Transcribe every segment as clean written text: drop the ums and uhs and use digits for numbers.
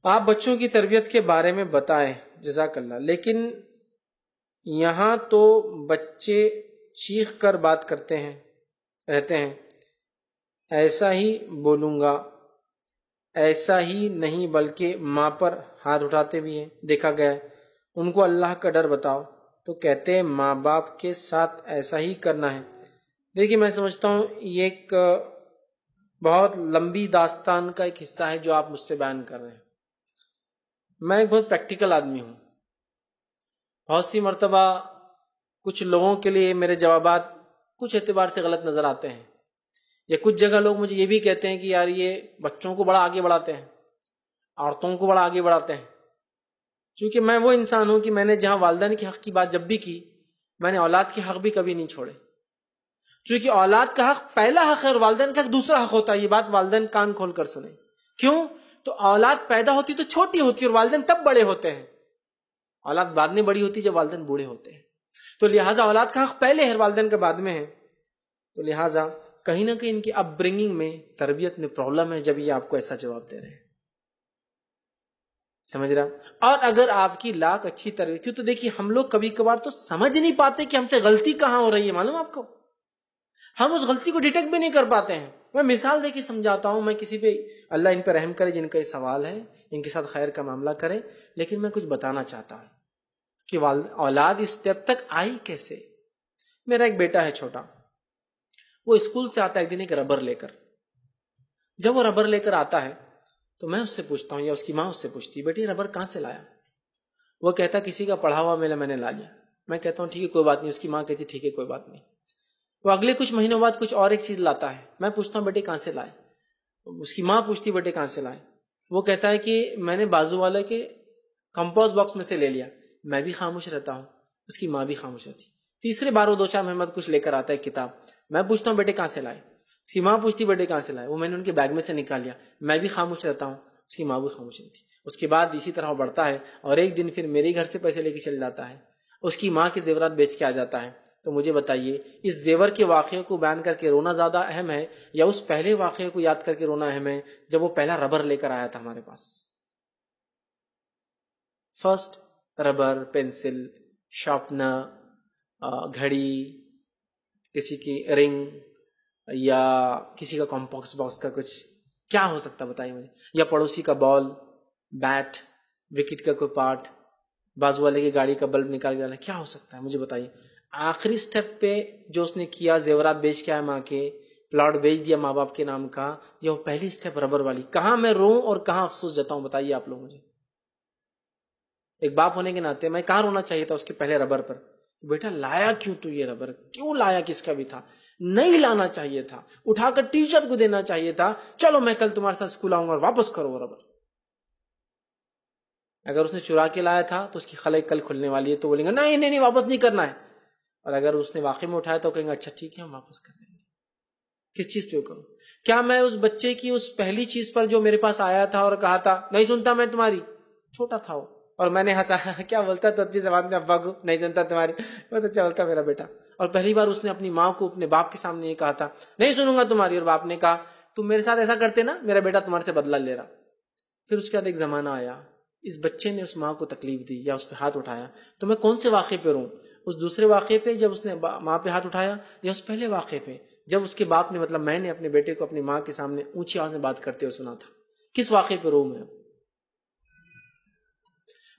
آپ بچوں کی تربیت کے بارے میں بتائیں، جزاک اللہ، لیکن یہاں تو بچے چیخ کر بات کرتے ہیں رہتے ہیں، ایسا ہی بولوں گا، ایسا ہی نہیں بلکہ ماں پر ہاتھ اٹھاتے بھی ہیں، دیکھا گیا ہے۔ ان کو اللہ کا ڈر بتاؤ تو کہتے ہیں ماں باپ کے ساتھ ایسا ہی کرنا ہے۔ دیکھیے میں سمجھتا ہوں یہ ایک بہت لمبی داستان کا ایک حصہ ہے جو آپ مجھ سے بیان کر رہے ہیں۔ میں ایک بہت پریکٹیکل آدمی ہوں، بہت سی مرتبہ کچھ لوگوں کے لیے میرے جوابات کچھ اعتبار سے غلط نظر آتے ہیں، یا کچھ جگہ لوگ مجھے یہ بھی کہتے ہیں کہ یار یہ بچوں کو بڑا آگے بڑھاتے ہیں، عورتوں کو بڑا آگے بڑھاتے ہیں۔ چونکہ میں وہ انسان ہوں کہ میں نے جہاں والدین کے حق کی بات جب بھی کی، میں نے اولاد کے حق بھی کبھی نہیں چھوڑے، چونکہ اولاد کا حق پہلا حق ہے اور والدین کا حق دوسرا حق ہوتا ہے۔ یہ بات والدین کان کھول کر سنیں۔ کیوں؟ تو اولاد پیدا ہوتی تو چھوٹی ہوتی اور والدین تب بڑے ہوتے ہیں، اولاد بعد میں بڑی ہوتی جب والدین بوڑھے ہوتے ہیں، تو لہٰذا اولاد کا حق پہلے ہے، والدین کا بعد میں ہے۔ تو لہٰذا کہیں نہ کہیں ان کی اپ برنگنگ میں، تربیت میں پرابلم ہے جب یہ آپ کو ایسا جواب دے رہے ہیں، سمجھ رہا؟ اور اگر آپ کی لاکھ اچھی تربیت، کیوں تو دیکھیے ہم لوگ کبھی کبھار تو سمجھ نہیں پاتے کہ ہم سے غلطی کہاں ہو رہی ہے، معلوم آپ کو؟ ہم اس غلطی کو ڈیٹیکٹ بھی نہیں کر پاتے ہیں۔ میں مثال دے کے سمجھاتا ہوں، میں کسی پہ اللہ ان پہ رحم کرے جن کا یہ سوال ہے، ان کے ساتھ خیر کا معاملہ کرے، لیکن میں کچھ بتانا چاہتا ہوں کہ اولاد اس اسٹیپ تک آئی کیسے۔ میرا ایک بیٹا ہے چھوٹا، وہ اسکول سے آتا ہے ایک دن ایک ربر لے کر۔ جب وہ ربر لے کر آتا ہے تو میں اس سے پوچھتا ہوں یا اس کی ماں اس سے پوچھتی، بیٹی ربر کہاں سے لایا؟ وہ کہتا کسی کا پڑھا ہوا میں نے لا لیا۔ میں کہتا ہوں ٹھیک ہے کوئی بات نہیں، اس کی ماں کہتی ٹھیک ہے کوئی بات نہیں۔ وہ اگلے کچھ مہینوں بعد کچھ اور ایک چیز لاتا ہے، میں پوچھتا ہوں بیٹے کہاں سے لائے؟ اس کی ماں پوچھتی بیٹے کہاں سے لائے؟ وہ کہتا ہے کہ میں نے بازو والے کے کمپوز باکس میں سے لے لیا۔ میں بھی خاموش رہتا ہوں، اس کی ماں بھی خاموش رہتی۔ تیسرے بار وہ 2-4 مہینے بعد کچھ لے کر آتا ہے کتاب، میں پوچھتا ہوں بیٹے کہاں سے لائے؟ اس کی ماں پوچھتی بیٹے کہاں سے لائے؟ وہ میں نے ان کے بیگ میں سے نکال لیا۔ میں بھی خاموش رہتا ہوں، اس کی ماں بھی خاموش رہتی۔ اس کے بعد اسی طرح وہ بڑھتا ہے اور ایک دن پھر میرے گھر سے پیسے لے کے چل جاتا ہے، اس کی ماں کے زیورات بیچ کے آ جاتا ہے۔ تو مجھے بتائیے اس زیور کے واقعے کو بیان کر کے رونا زیادہ اہم ہے یا اس پہلے واقعے کو یاد کر کے رونا اہم ہے جب وہ پہلا ربر لے کر آیا تھا ہمارے پاس؟ فرسٹ ربر، پینسل، شارپنر، گھڑی، کسی کی رنگ یا کسی کا کمپاس باکس کا کچھ، کیا ہو سکتا بتائیے مجھے؟ یا پڑوسی کا بال، بیٹ، وکٹ کا کوئی پارٹ، بازو والے کی گاڑی کا بلب نکال کے ڈالا، کیا ہو سکتا ہے مجھے بتائیے؟ آخری سٹیپ پہ جو اس نے کیا، زیورات بیچ کے آیا ماں کے، پلاٹ بیچ دیا ماں باپ کے نام کا، یہ وہ پہلی سٹیپ ربر والی۔ کہاں میں روں اور کہاں افسوس جتاؤں بتائیے آپ لوگ مجھے؟ ایک باپ ہونے کے ناطے میں کہاں رونا چاہیے تھا اس کے پہلے ربر پر؟ بیٹا لایا کیوں تو یہ ربر؟ کیوں لایا؟ کس کا بھی تھا؟ نہیں لانا چاہیے تھا، اٹھا کر ٹیچر کو دینا چاہیے تھا، چلو میں کل تمہارے ساتھ اسکول آؤں گا اور واپس کرو وہ ربر۔ اگر اس نے چرا کے لایا تھا تو اس کی خلق کل کھلنے والی ہے، تو بولیں گے نہیں نہیں نہیں واپس نہیں کرنا ہے، اور اگر اس نے واقعی میں اٹھایا تو کہیں گے اچھا ٹھیک ہے ہم واپس کر دیں گے۔ کس چیز پہ کروں؟ کیا میں اس بچے کی اس پہلی چیز پر جو میرے پاس آیا تھا اور کہا تھا نہیں سنتا میں تمہاری، چھوٹا تھا وہ اور میں نے ہنسایا، کیا بولتا تو اپنی زبان میں ابا کو نہیں سنتا تمہاری، بہت اچھا بولتا میرا بیٹا، اور پہلی بار اس نے اپنی ماں کو اپنے باپ کے سامنے یہ کہا تھا نہیں سنوں گا تمہاری، اور باپ نے کہا تم میرے ساتھ ایسا کرتے نا میرا بیٹا تمہارے سے بدلہ لے رہا۔ پھر اس کے بعد ایک زمانہ آیا، اس بچے نے اس ماں کو تکلیف دی یا اس پہ ہاتھ اٹھایا، تو میں کون سے واقعے پہ روں؟ اس دوسرے واقعے پہ جب اس نے ماں پہ ہاتھ اٹھایا، یا اس پہلے واقعے پہ جب اس کے باپ نے مطلب میں نے اپنے بیٹے کو اپنی ماں کے سامنے اونچی آواز میں بات کرتے ہوئے سنا تھا؟ کس واقعے پہ روں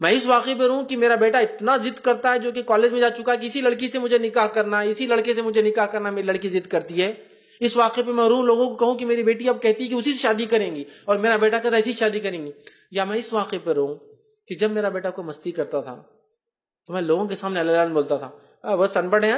میں اس واقعے پہ روں کہ میرا بیٹا اتنا ضد کرتا ہے جو کہ کالج میں جا چکا ہے کہ اسی لڑکی سے مجھے نکاح کرنا ہے، اسی لڑکے سے مجھے نکاح کرنا، میری لڑکی ضد کرتی ہے، اس واقعے پہ میں روں، لوگوں کو کہوں کہ میری بیٹی اب کہتی ہے کہ اسی سے شادی کریں گی اور میرا بیٹا کہتا ہے ایسی شادی کریں گی؟ یا میں اس واقعے پہ روں کہ جب میرا بیٹا کو مستی کرتا تھا تو میں لوگوں کے سامنے اللہ بولتا تھا بس ان پڑھ ہے،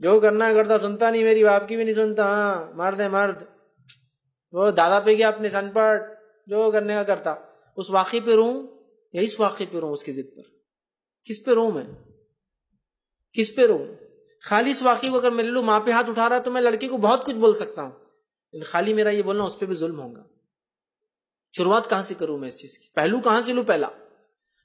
جو کرنا ہے کرتا، سنتا نہیں، میری باپ کی بھی نہیں سنتا، ہاں مرد ہے مرد، وہ دادا پہ گیا اپنے سن پڑھ، جو کرنے کا کرتا۔ اس واقعے پہ روں یا اس واقعے پہ روں؟ اس کی ضد پر کس پہ روں میں؟ کس پہ روں؟ خالی اس واقعے کو اگر میں لے لوں ماں پہ ہاتھ اٹھا رہا تو میں لڑکے کو بہت کچھ بول سکتا ہوں، لیکن خالی میرا یہ بولنا اس پہ بھی ظلم ہوگا۔ شروعات کہاں سے کروں میں اس چیز کی؟ پہلو کہاں سے لوں؟ پہلا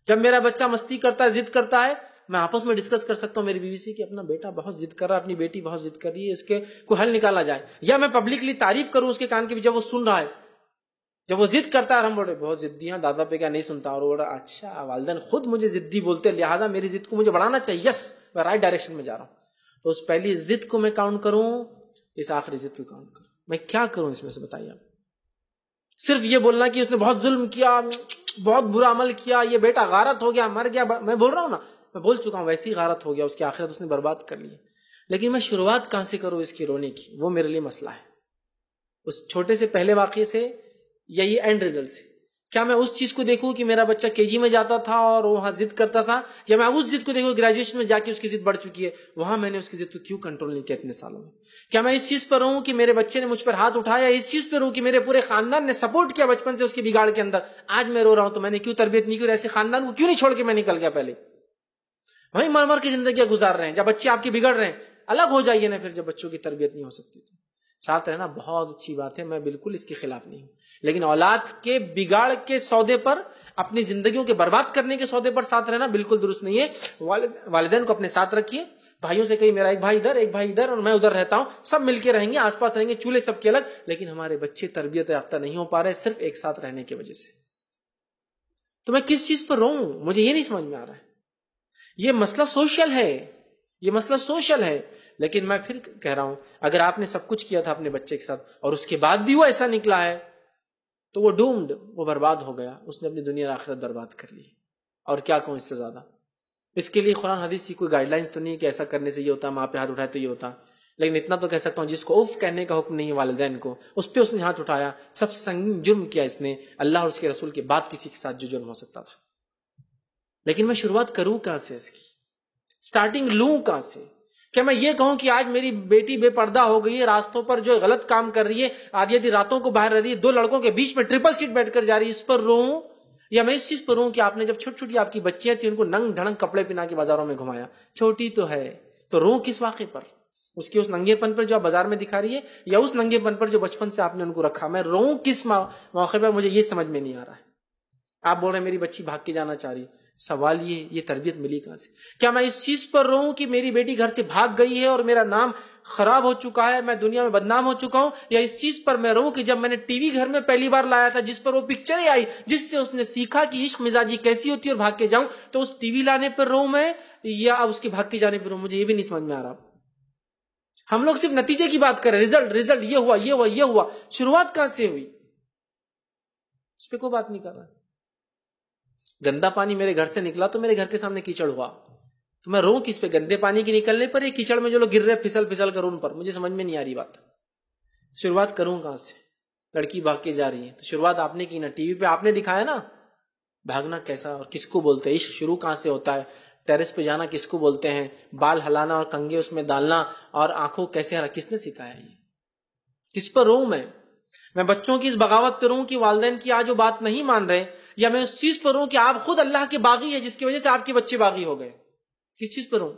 جب میرا بچہ مستی کرتا ہے، ضد کرتا ہے، میں آپس میں ڈسکس کر سکتا ہوں میری بیوی سے کہ اپنا بیٹا بہت ضد کر رہا ہے، اپنی بیٹی بہت ضد کر رہی ہے، اس کے کوئی حل نکالا جائے، یا میں پبلکلی تعریف کروں اس کے کان کے بھی جب وہ سن رہا ہے جب وہ ضد کرتا ہے اور ہم بولے بہت ضدی ہیں، دادا پہ کیا نہیں سنتا، اور وہ بولا اچھا والدین خود مجھے ضدی بولتے ہیں، لہٰذا میری ضد کو مجھے بڑھانا چاہیے، یس میں رائٹ ڈائریکشن میں جا رہا ہوں. تو اس پہلی ضد کو میں کاؤنٹ کروں، اس آخری ضد کو کاؤنٹ کروں، میں کیا کروں اس میں سے بتائیے آپ. صرف یہ بولنا کہ اس نے بہت ظلم کیا، بہت برا عمل کیا، یہ بیٹا غارت ہو گیا، مر گیا، میں بول رہا ہوں نا، میں بول چکا ہوں ویسی ہی غارت ہو گیا، اس کی آخرت اس نے برباد کر لی. لیکن میں شروعات کہاں سے کروں اس کی رونے کی، وہ میرے لیے مسئلہ ہے. اس چھوٹے سے پہلے واقعے سے یا یہ اینڈ ریزلٹ سے؟ کیا میں اس چیز کو دیکھوں کہ میرا بچہ KG میں جاتا تھا اور وہاں ضد کرتا تھا، یا میں اس ضد کو دیکھوں گریجویشن میں جا کے اس کی ضد بڑھ چکی ہے، وہاں میں نے اس کی ضد کو کیوں کنٹرول نہیں کیا اتنے سالوں میں؟ کیا میں اس چیز پر رہوں کہ میرے بچے نے مجھ پر ہاتھ اٹھایا، اس چیز پہ رہوں کہ میرے پورے خاندان نے سپورٹ کیا بچپن سے اس کے بگاڑ کے اندر، آج میں رو رہا ہوں تو میں نے کیوں تربیت نہیں کی، ایسے خاندان کو کیوں نہیں چھوڑ کے میں نکل گیا پہلے؟ وہیں مر مر کی زندگیاں گزار رہے ہیں، جب بچے آپ کے بگڑ رہے ہیں الگ ہو جائیے نا. پھر جب بچوں کی تربیت نہیں ہو سکتی تو ساتھ رہنا بہت اچھی بات ہے، میں بالکل اس کے خلاف نہیں ہوں، لیکن اولاد کے بگاڑ کے سودے پر، اپنی زندگیوں کے برباد کرنے کے سودے پر ساتھ رہنا بالکل درست نہیں ہے. والدین کو اپنے ساتھ رکھیے، بھائیوں سے کہیں میرا ایک بھائی ادھر ایک بھائی ادھر اور میں ادھر رہتا ہوں، سب مل کے رہیں گے، آس پاس رہیں گے، چولہے سب کے الگ، لیکن ہمارے بچے تربیت یافتہ نہیں ہو پا رہے صرف ایک ساتھ رہنے کی وجہ سے. تو میں کس چیز پر رہوں، مجھے یہ نہیں سمجھ میں آ رہا ہے. یہ مسئلہ سوشل ہے، یہ مسئلہ سوشل ہے. لیکن میں پھر کہہ رہا ہوں اگر آپ نے سب کچھ کیا تھا اپنے بچے کے ساتھ اور اس کے بعد بھی وہ ایسا نکلا ہے تو وہ ڈومڈ، وہ برباد ہو گیا، اس نے اپنی دنیا اور آخرت برباد کر لی. اور کیا کہوں اس سے زیادہ؟ اس کے لیے قرآن حدیث کی کوئی گائیڈ لائنس تو نہیں کہ ایسا کرنے سے یہ ہوتا، ماں پہ ہاتھ اٹھائے تو یہ ہوتا. لیکن اتنا تو کہہ سکتا ہوں جس کو اف کہنے کا حکم نہیں ہے والدین کو، اس پہ اس نے ہاتھ اٹھایا، سب سنگین جرم کیا اس نے اللہ اور اس کے رسول کے بعد کسی کے ساتھ جو جرم ہو سکتا تھا. لیکن میں شروعات کروں کہاں سے، اس کی سٹارٹنگ لوں کہاں سے؟ کیا میں یہ کہوں کہ آج میری بیٹی بے پردہ ہو گئی ہے، راستوں پر جو غلط کام کر رہی ہے، آدھی آدھی راتوں کو باہر رہ رہی ہے، 2 لڑکوں کے بیچ میں ٹرپل سیٹ بیٹھ کر جا رہی ہے، اس پر روؤں؟ یا میں اس چیز پر روؤں کہ آپ نے جب چھوٹی چھوٹی آپ کی بچیاں تھیں ان کو ننگ دھڑنگ کپڑے پہنا کے بازاروں میں گھمایا، چھوٹی تو ہے تو روؤں کس واقعے پر؟ اس کے اس ننگے پن پر جو آپ بازار میں دکھا رہی ہے، یا اس ننگے پن پر جو بچپن سے آپ نے ان کو رکھا؟ میں روؤں کس موقع پر؟ مجھے یہ سمجھ میں نہیں آ رہا ہے. آپ بول رہے ہیں میری بچی بھاگ کے جانا چاہ رہی، سوال یہ تربیت ملی کہاں سے؟ کیا میں اس چیز پر رہوں کہ میری بیٹی گھر سے بھاگ گئی ہے اور میرا نام خراب ہو چکا ہے، میں دنیا میں بدنام ہو چکا ہوں؟ یا اس چیز پر میں رہوں کہ جب میں نے ٹی وی گھر میں پہلی بار لایا تھا جس پر وہ پکچریں آئی جس سے اس نے سیکھا کہ عشق مزاجی کیسی ہوتی ہے اور بھاگ کے جاؤں، تو اس ٹی وی لانے پر رہوں میں یا اب اس کے بھاگ کے جانے پر رہوں؟ مجھے یہ بھی نہیں سمجھ میں آ رہا. ہم لوگ صرف نتیجے کی بات کریں، رزلٹ یہ ہوا، شروعات کہاں سے ہوئی اس پہ کوئی بات نہیں کر رہا. گندا پانی میرے گھر سے نکلا تو میرے گھر کے سامنے کیچڑ ہوا تو میں روؤں کس پہ؟ گندے پانی کے نکلنے پر یا کیچڑ میں جو لوگ گر رہے پھسل کر ان پر؟ مجھے سمجھ میں نہیں آ رہی بات. شروعات کروں کہاں سے؟ لڑکی بھاگ کے جا رہی ہے تو شروعات آپ نے کی نا، ٹی وی پہ آپ نے دکھایا نا. بھاگنا کیسا اور کس کو بولتے ہیں؟ عشق شروع کہاں سے ہوتا ہے؟ ٹیرس پہ جانا کس کو بولتے ہیں؟ بال ہلانا اور کنگے اس میں ڈالنا اور آنکھوں کیسے ہلا، کس نے سکھایا؟ یہ کس پر روؤں میں بچوں کی اس بغاوت پہ روؤں کہ والدین کی آج وہ بات نہیں مان رہے، یا میں اس چیز پر روؤں کہ آپ خود اللہ کے باغی ہے جس کی وجہ سے آپ کے بچے باغی ہو گئے؟ کس چیز پر روؤں؟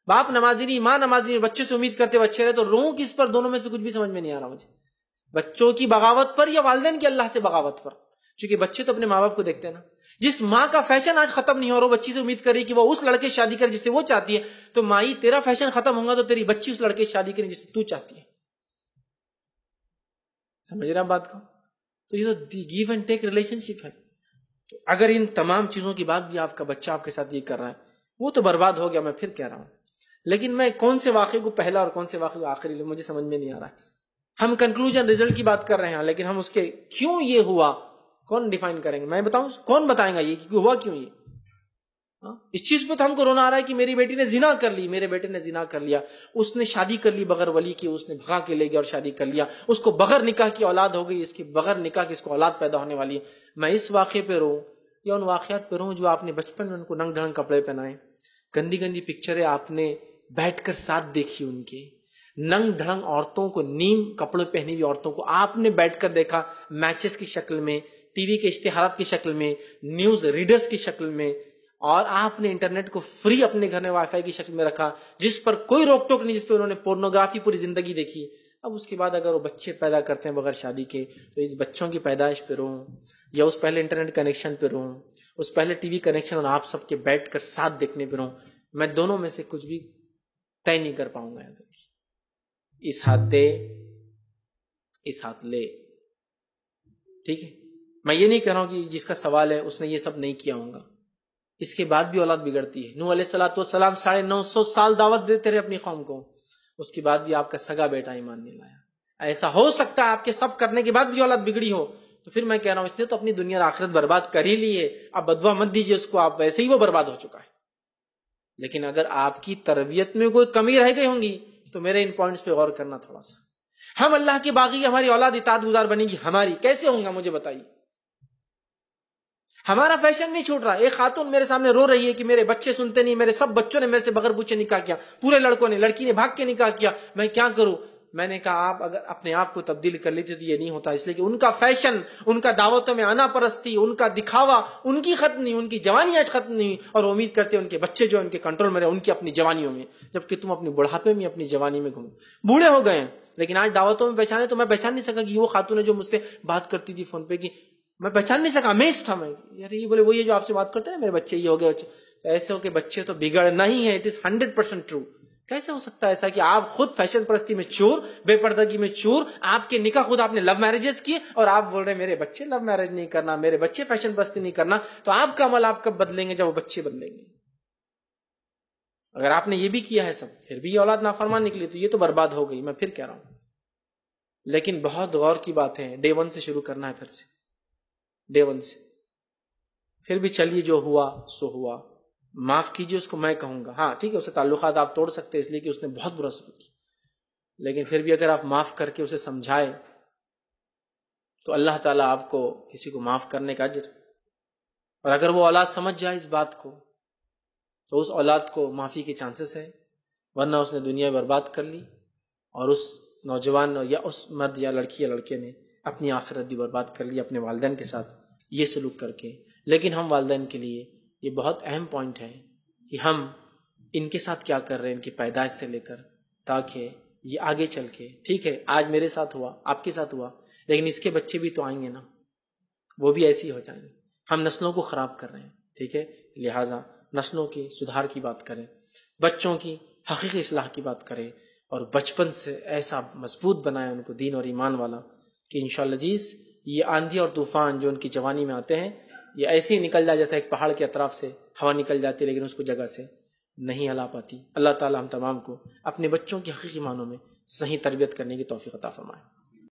باپ نمازی نہیں، ماں نمازی نہیں، بچے سے امید کرتے بچے رہے، تو روؤں کس پر؟ دونوں میں سے کچھ بھی سمجھ میں نہیں آ رہا مجھے. بچوں کی بغاوت پر یا والدین کی اللہ سے بغاوت پر؟ کیونکہ بچے تو اپنے ماں باپ کو دیکھتے ہیں نا. جس ماں کا فیشن آج ختم نہیں ہو رہا، بچی سے امید کر رہی کہ وہ اس لڑکے سے شادی کرے جس سے وہ چاہتی ہے، تو مائی تیرا فیشن ختم ہوگا تو تیری بچی اس لڑکے سے شادی کرے جس سے تو چاہتی ہے. سمجھ رہا بات کو؟ تو یہ تو گیو اینڈ ٹیک ریلیشن شپ ہے. تو اگر ان تمام چیزوں کے بعد بھی آپ کا بچہ آپ کے ساتھ یہ کر رہا ہے، وہ تو برباد ہو گیا، میں پھر کہہ رہا ہوں. لیکن میں کون سے واقعے کو پہلا اور کون سے واقعے کو آخری لوں، مجھے سمجھ میں نہیں آ رہا ہے. ہم کنکلوژن رزلٹ کی بات کر رہے ہیں لیکن ہم اس کے کیوں یہ ہوا کون ڈیفائن کریں گے؟ میں بتاؤں؟ کون بتائیں گا یہ کہ ہوا کیوں یہ؟ اس چیز پہ تو ہم کو رونا آ رہا ہے کہ میری بیٹی نے زنا کر لی، میرے بیٹے نے زنا کر لیا، اس نے شادی کر لی بغیر ولی کی، اس نے بھگا کے لے گیا اور شادی کر لیا، اس کو بغیر نکاح کی اولاد ہو گئی، اس کی بغیر نکاح کی اس کو اولاد پیدا ہونے والی ہے. میں اس واقعے پہ رہوں یا ان واقعات پہ رہوں جو آپ نے بچپن میں ان کو ننگ ڈھنگ کپڑے پہنائے، گندی گندی پکچریں آپ نے بیٹھ کر ساتھ دیکھی، ان کے ننگ دھڑنگ عورتوں کو، نیم کپڑے پہنی ہوئی عورتوں کو آپ نے بیٹھ کر دیکھا، میچز کی شکل میں، ٹی وی کے اشتہارات کی شکل میں، نیوز ریڈرز کی شکل میں، اور آپ نے انٹرنیٹ کو فری اپنے گھر میں وائی فائی کی شکل میں رکھا جس پر کوئی روک ٹوک نہیں، جس پہ انہوں نے پورنوگرافی پوری زندگی دیکھی. اب اس کے بعد اگر وہ بچے پیدا کرتے ہیں بغیر شادی کے تو اس بچوں کی پیدائش پہ رہوں یا اس پہلے انٹرنیٹ کنیکشن پہ رہوں، اس پہلے ٹی وی کنیکشن اور آپ سب کے بیٹھ کر ساتھ دیکھنے پہ رہوں؟ میں دونوں میں سے کچھ بھی طے نہیں کر پاؤں گا. اس ہاتھ دے اس ہاتھ لے. ٹھیک ہے، میں یہ نہیں کہہ رہا ہوں کہ جس کا سوال ہے اس نے یہ سب نہیں کیا ہوگا، اس کے بعد بھی اولاد بگڑتی ہے۔ نوح علیہ السلام 950 سال دعوت دیتے رہے اپنی قوم کو، اس کے بعد بھی آپ کا سگا بیٹا ایمان نہیں لایا۔ ایسا ہو سکتا ہے آپ کے سب کرنے کے بعد بھی اولاد بگڑی ہو، تو پھر میں کہہ رہا ہوں اس نے تو اپنی دنیا اور آخرت برباد کر ہی لی ہے، آپ بدوا مت دیجیے اس کو، آپ ویسے ہی وہ برباد ہو چکا ہے۔ لیکن اگر آپ کی تربیت میں کوئی کمی رہ گئی ہوں گی تو میرے ان پوائنٹس پہ غور کرنا تھوڑا سا۔ ہم اللہ کے باغی، ہماری اولاد اطاعت گزار بنے گی، ہماری کیسے ہوں گا مجھے بتائیے؟ ہمارا فیشن نہیں چھوٹ رہا۔ ایک خاتون میرے سامنے رو رہی ہے کہ میرے بچے سنتے نہیں، میرے سب بچوں نے میرے سے بغیر پوچھے نکاح کیا، پورے لڑکوں نے، لڑکی نے بھاگ کے نکاح کیا، میں کیا کروں؟ میں نے کہا آپ اگر اپنے آپ کو تبدیل کر لیتے تو یہ نہیں ہوتا، اس لیے کہ ان کا فیشن، ان کا دعوتوں میں آنا پرستی، ان کا دکھاوا ان کی ختم نہیں، ان کی جوانی آج ختم نہیں، اور امید کرتے ہیں ان کے بچے جو ان کے کنٹرول میں رہے، ان کی اپنی جوانیوں میں، جبکہ تم اپنے بڑھاپے میں اپنی جوانی میں گھومو، بوڑھے ہو گئے ہیں۔ لیکن آج دعوتوں میں پہچانے تو میں پہچان نہیں سکا کہ یہ وہ خاتون ہے جو مجھ سے بات کرتی تھی فون پہ، کہ میں پہچان نہیں سکا، امیز تھا میں، یار یہ بولے وہی ہے جو آپ سے بات کرتے ہیں میرے بچے یہ ہو گئے بچے، تو ایسے ہو کہ بچے تو بگڑنا ہی ہے، اٹ از 100% ٹرو۔ کیسے ہو سکتا ہے ایسا کہ آپ خود فیشن پرستی میں چور، بے پردگی میں چور، آپ کے نکاح خود آپ نے لو میرجز کیے، اور آپ بول رہے ہیں میرے بچے لو میرج نہیں کرنا، میرے بچے فیشن پرستی نہیں کرنا، تو آپ کا عمل آپ کب بدلیں گے؟ جب وہ بچے بدلیں گے۔ اگر آپ نے یہ بھی کیا ہے سب، پھر بھی یہ اولاد نافرمان نکلی تو یہ تو برباد ہو گئی، میں پھر کہہ رہا ہوں۔ لیکن بہت غور کی بات ہے، ڈے 1 سے شروع کرنا ہے، پھر سے ڈے 1 سے۔ پھر بھی چلیے جو ہوا سو ہوا، معاف کیجیے اس کو، میں کہوں گا ہاں ٹھیک ہے، اسے تعلقات آپ توڑ سکتے اس لیے کہ اس نے بہت برا سلوک کیا، لیکن پھر بھی اگر آپ معاف کر کے اسے سمجھائے تو اللہ تعالیٰ آپ کو کسی کو معاف کرنے کا اجر، اور اگر وہ اولاد سمجھ جائے اس بات کو تو اس اولاد کو معافی کے چانسز ہے، ورنہ اس نے دنیا برباد کر لی، اور اس نوجوان یا اس مرد یا لڑکی یا لڑکے نے اپنی آخرت بھی برباد کر لی اپنے والدین کے ساتھ یہ سلوک کر کے۔ لیکن ہم والدین کے لیے یہ بہت اہم پوائنٹ ہے کہ ہم ان کے ساتھ کیا کر رہے ہیں، ان کی پیدائش سے لے کر، تاکہ یہ آگے چل کے، ٹھیک ہے آج میرے ساتھ ہوا، آپ کے ساتھ ہوا، لیکن اس کے بچے بھی تو آئیں گے نا، وہ بھی ایسے ہی ہو جائیں گے۔ ہم نسلوں کو خراب کر رہے ہیں، ٹھیک ہے، لہٰذا نسلوں کی سدھار کی بات کریں، بچوں کی حقیقی اصلاح کی بات کریں، اور بچپن سے ایسا مضبوط بنائیں ان کو دین اور ایمان والا کہ انشاءاللہ عزیز یہ آندھی اور طوفان جو ان کی جوانی میں آتے ہیں یہ ایسے ہی نکل جائے جیسا ایک پہاڑ کے اطراف سے ہوا نکل جاتی ہے لیکن اس کو جگہ سے نہیں ہلا پاتی۔ اللہ تعالی ہم تمام کو اپنے بچوں کی حقیقی معنوں میں صحیح تربیت کرنے کی توفیق عطا فرمائے۔